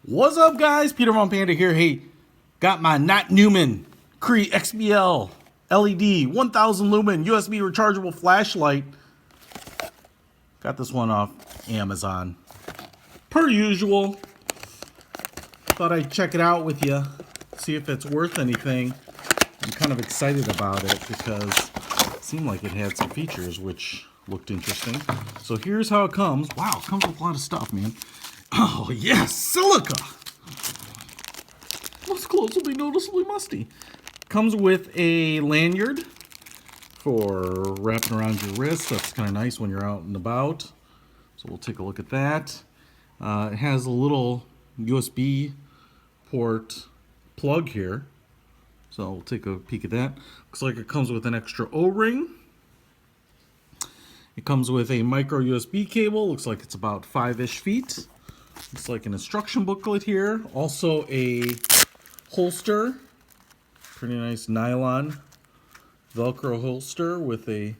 What's up, guys? Peter von Panda here. Hey, got my Nitenumen CREE XBL LED 1000 lumen USB rechargeable flashlight. Got this one off Amazon. Per usual, thought I'd check it out with you, see if it's worth anything. I'm kind of excited about it because it seemed like it had some features which looked interesting. So here's how it comes. Wow, it comes with a lot of stuff, man. Oh, yes, silica. Most clothes will be noticeably musty. Comes with a lanyard for wrapping around your wrist. That's kind of nice when you're out and about. So we'll take a look at that. It has a little USB port plug here. So we'll take a peek at that. Looks like it comes with an extra O-ring. It comes with a micro USB cable. Looks like it's about 5-ish feet. Looks like an instruction booklet here. Also a holster. Pretty nice nylon Velcro holster with a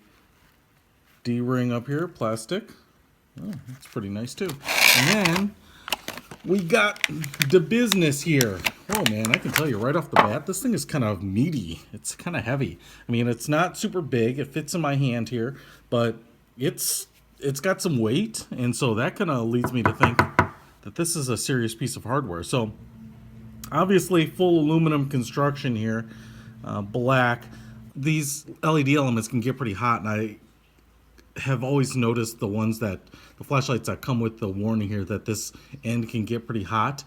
D-ring up here, plastic. Oh, that's pretty nice too. And then we got the business here. Oh man, I can tell you right off the bat, this thing is kind of meaty. It's kind of heavy. I mean, it's not super big. It fits in my hand here, but it's got some weight, and so that kind of leads me to think that this is a serious piece of hardware. So obviously full aluminum construction here, black. These LED elements can get pretty hot, and I have always noticed the flashlights that come with the warning here that this end can get pretty hot.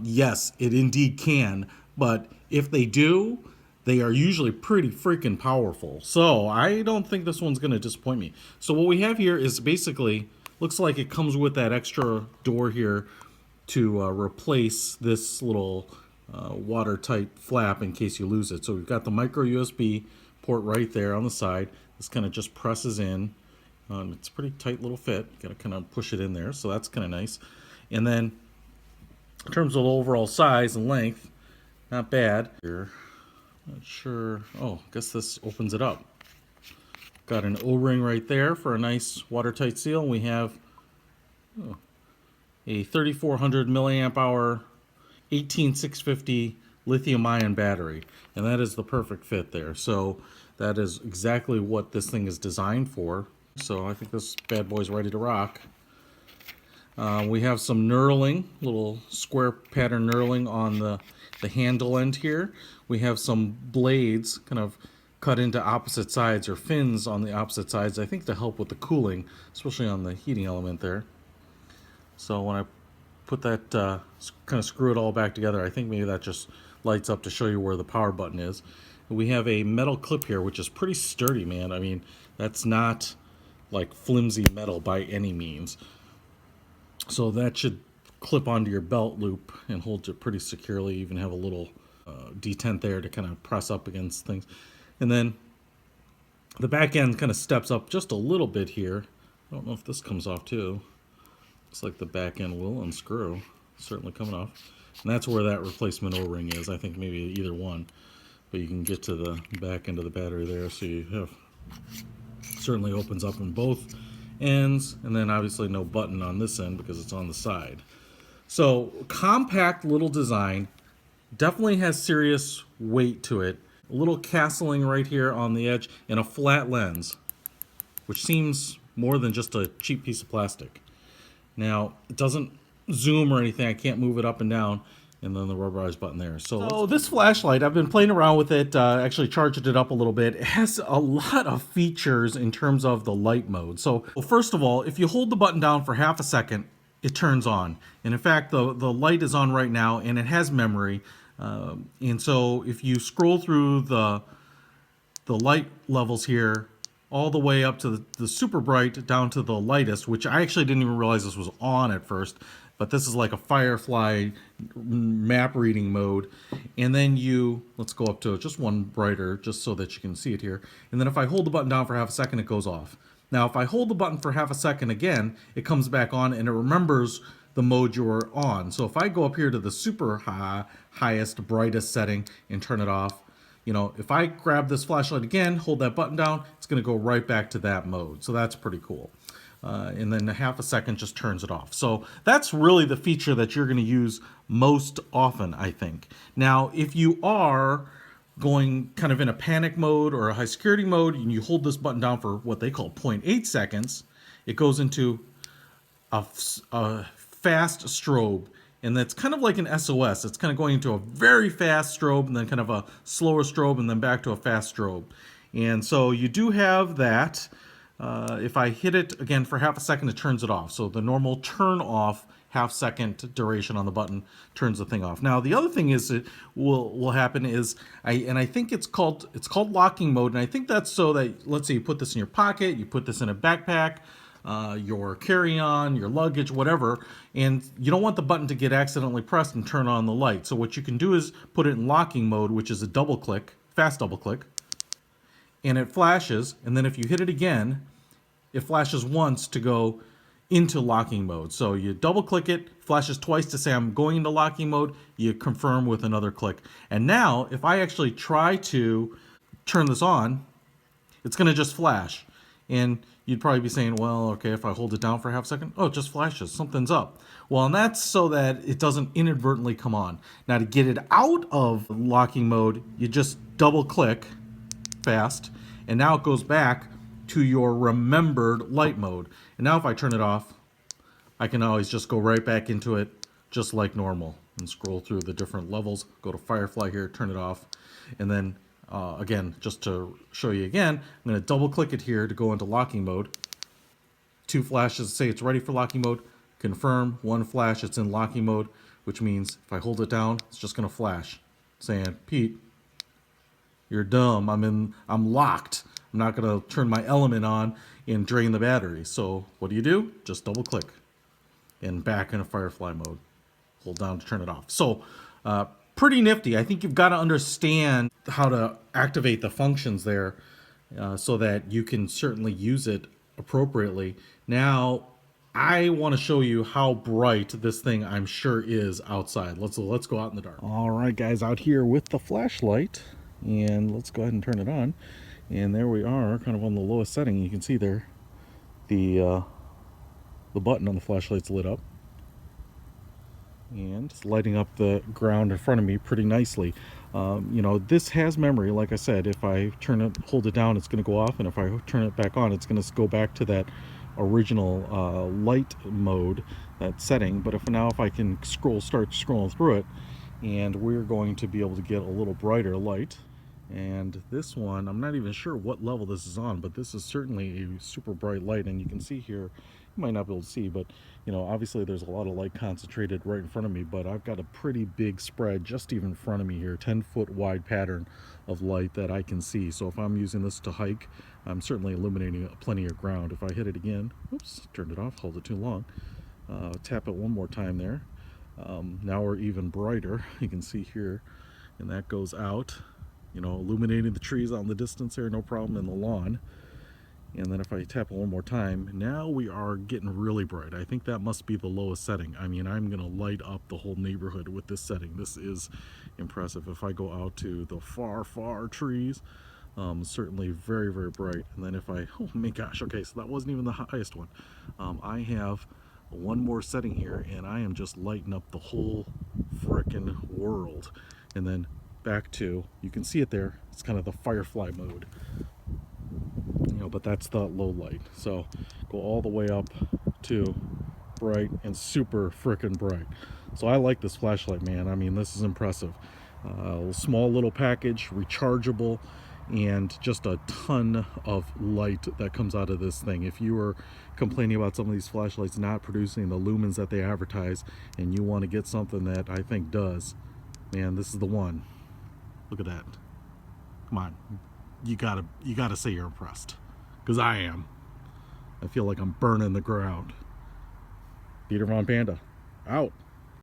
Yes, it indeed can, but if they do, they are usually pretty freaking powerful. So I don't think this one's going to disappoint me. So what we have here is basically, looks like it comes with that extra door here to replace this little watertight flap in case you lose it. So we've got the micro USB port right there on the side. This kind of just presses in. It's a pretty tight little fit. Got to kind of push it in there, so that's kind of nice. And then in terms of the overall size and length, not bad. Here, not sure. Oh, I guess this opens it up. Got an O-ring right there for a nice watertight seal. And we have a 3400 milliamp hour 18650 lithium-ion battery, and that is the perfect fit there. So that is exactly what this thing is designed for. So I think this bad boy's ready to rock. We have some knurling, little square pattern knurling on the handle end here. We have some blades kind of cut into opposite sides, or fins on the opposite sides, I think to help with the cooling, especially on the heating element there. So when I put that, kind of screw it all back together, I think maybe that just lights up to show you where the power button is. We have a metal clip here, which is pretty sturdy, man. I mean, that's not like flimsy metal by any means. So that should clip onto your belt loop and hold it pretty securely. Even have a little detent there to kind of press up against things. And then the back end kind of steps up just a little bit here. I don't know if this comes off too. Looks like the back end will unscrew. Certainly coming off. And that's where that replacement O-ring is. I think maybe either one. But you can get to the back end of the battery there. So you have, certainly opens up on both ends. And then obviously no button on this end because it's on the side. So compact little design. Definitely has serious weight to it. A little castling right here on the edge. And a flat lens. Which seems more than just a cheap piece of plastic. Now, it doesn't zoom or anything. I can't move it up and down. And then the rubberized button there. So this flashlight, I've been playing around with it, actually charged it up a little bit. It has a lot of features in terms of the light mode. So first of all, if you hold the button down for half a second, it turns on. And in fact, the light is on right now, and it has memory. And so if you scroll through the light levels here, all the way up to the super bright down to the lightest, which I actually didn't even realize this was on at first, but this is like a Firefly map reading mode. And then let's go up to just one brighter just so that you can see it here. And then if I hold the button down for half a second, it goes off. Now if I hold the button for half a second again, it comes back on and it remembers the mode you were on. So if I go up here to the super highest, brightest setting and turn it off, you know, if I grab this flashlight again, hold that button down, it's going to go right back to that mode. So that's pretty cool. and then a half a second just turns it off. So that's really the feature that you're going to use most often, I think. Now, if you are going kind of in a panic mode or a high security mode, and you hold this button down for what they call 0.8 seconds, it goes into a fast strobe. And that's kind of like an SOS. It's kind of going into a very fast strobe and then kind of a slower strobe and then back to a fast strobe. And so you do have that. If I hit it again for half a second, it turns it off. So the normal turn off half second duration on the button turns the thing off. Now the other thing is it will happen is I think it's called locking mode, and I think that's so that, let's say you put this in your pocket, you put this in a backpack, your carry-on, your luggage, whatever, and you don't want the button to get accidentally pressed and turn on the light. So what you can do is put it in locking mode, which is a double click, fast double click, and it flashes, and then if you hit it again, it flashes once to go into locking mode. So you double click it, flashes twice to say I'm going into locking mode, you confirm with another click. And now if I actually try to turn this on, it's going to just flash. And you'd probably be saying, well, okay, if I hold it down for half a second, oh, it just flashes, something's up. Well, and that's so that it doesn't inadvertently come on. Now to get it out of locking mode, you just double click fast, and now it goes back to your remembered light mode. And now if I turn it off, I can always just go right back into it just like normal and scroll through the different levels, go to Firefly here, turn it off, and then again, just to show you again, I'm going to double click it here to go into locking mode. 2 flashes say it's ready for locking mode, confirm, 1 flash, it's in locking mode, which means if I hold it down, it's just going to flash saying, Pete, you're dumb, I'm locked. I'm not going to turn my element on and drain the battery. So what do? Just double click and back into Firefly mode. Hold down to turn it off. So pretty nifty. I think you've got to understand how to activate the functions there so that you can certainly use it appropriately. Now, I want to show you how bright this thing I'm sure is outside. Let's go out in the dark. All right, guys, out here with the flashlight, and let's go ahead and turn it on. And there we are, kind of on the lowest setting. You can see there the button on the flashlight's lit up, and it's lighting up the ground in front of me pretty nicely. You know, this has memory. Like I said, if I hold it down, it's going to go off, and if I turn it back on, it's going to go back to that original light mode, that setting. But if I can start scrolling through it, and we're going to be able to get a little brighter light. And this one, I'm not even sure what level this is on, but this is certainly a super bright light. And you can see here, you might not be able to see, but you know, obviously there's a lot of light concentrated right in front of me, but I've got a pretty big spread just even in front of me here, 10-foot wide pattern of light that I can see. So if I'm using this to hike, I'm certainly illuminating plenty of ground. If I hit it again, oops, turned it off, hold it too long, tap it one more time there. Now we're even brighter. You can see here, and that goes out, you know, illuminating the trees out in the distance there, no problem, in the lawn. And then if I tap it one more time, now we are getting really bright. I think that must be the lowest setting. I mean, I'm gonna light up the whole neighborhood with this setting. This is impressive. If I go out to the far trees, certainly very, very bright. And then if I, oh my gosh, okay, so that wasn't even the highest one. I have one more setting here, and I am just lighting up the whole frickin' world. And then back to, you can see it there, it's kind of the Firefly mode, you know, but that's the low light. So go all the way up to bright and super frickin' bright. So I like this flashlight, man. I mean, this is impressive. Small little package, rechargeable, and just a ton of light that comes out of this thing. If you were complaining about some of these flashlights not producing the lumens that they advertise, and you want to get something that I think does, man, this is the one. Look at that. Come on. You gotta say you're impressed. Because I am. I feel like I'm burning the ground. Peter von Panda. Out.